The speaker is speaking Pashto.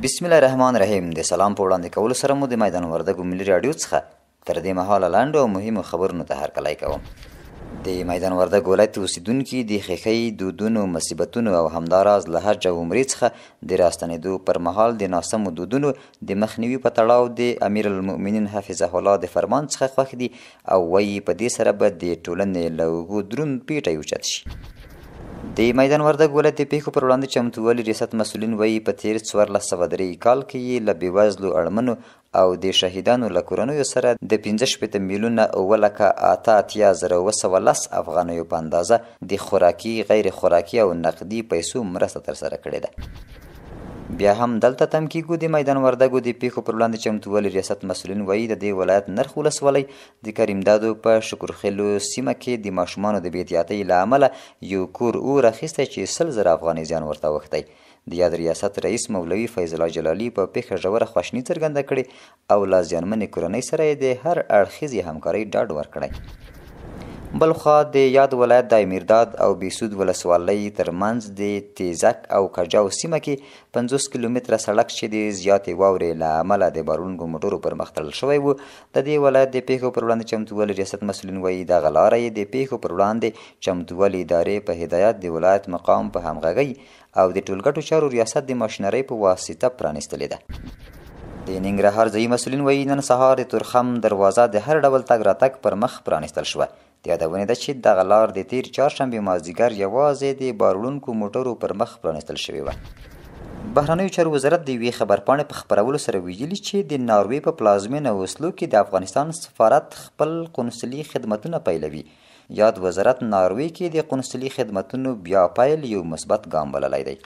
بسم الله الرحمن الرحیم. د سلام په وړاندې کولو سره مو د میدان وردګو ملي راډیو څخه تر دې مهاله لنډو او مهمو خبرونو ته هرکلی کوم. د میدان وردګ ولایت اوسیدونکي د ښیښۍ دودونو، مصیبتونو او همداراز له حج او عمرې څخه د راستنېدو پر مهال د ناسمو دودونو د مخنیوي په تړاو د امیر المؤمنین حفظه الله د فرمان څخه خوښ دي او وایي په دې سره به د ټولنې له اوږو دروند پیټی اوچت شي. د میدان وردګ ولایت د پیښو پر وړاندې چمتووالي ریاست مسؤلین وایي په تېر 1403 کال کې یې له بېوزلو اړمنو او د شهیدانو له کورنیو سره د 65 میلیونه 7,810 افغانیو په اندازه د خوراکي، غیر خوراکي او نقدي پیسو مرسته ترسره کړې ده. بیا هم دلته تم کېږو د میدان وردګو د پیښو پر وړاندې چمتووالي ریاست مسؤلین وایي د دې ولایت نرخ ولسوالۍ د کریمدادو په شکرخیلو سیمه کې د ماشومانو د بېاحتیاطۍ له امله یو کور اور اخیستی چې 100,000 افغانۍ زیان ورته اوښتی. د یاد ریاست رئیس مولوي فیض الله جلالي په پیښه ژوره خواشیني څرګنده کړې او له زیانمنې کورنۍ سره یې د هر اړخیزې همکارۍ ډاډ ورکړی. بلخوا د یاد ولایت د امیرداد او بیسود ولسوالۍ ترمنځ د تیزک او کجاو سیمه کې 50 کیلومتره سړک چې د زیاتې واورې له امله د بارونکو موټرو پر مخ تړل شوی و، د دې ولایت د پیښو پر وړاندې چمتووالي ریاست مسؤلین وایي دغه لاره یې د پیښو پر وړاندې چمتووالي ادارې په هدایت د ولایت مقام په همغږۍ او د ټولګټو چارو ریاست د ماشینرۍ په واسطه پرانیستلې ده. د ننګرهار ځایي مسؤلین وایي نن سهار د تورخم دروازه د هر ډول تګ راتګ پر مخ پرانیستل شوه. د یادونې ده چې دغه لار د تېر چهارشنبې مازدیګر یوازې د بار وړونکو موټرو پر مخ پرانیستل شوې وه. بهرنیو چارو وزارت د یوې خبرپاڼې په خپرولو سره ویلي چې د ناروې په پلازمینه اوسلو کې د افغانستان سفارت خپل قونسلي خدمتونه پیلوي. یاد وزارت ناروې کې د قونسلي خدمتونو بیا پیل یو مثبت ګام بللی دی.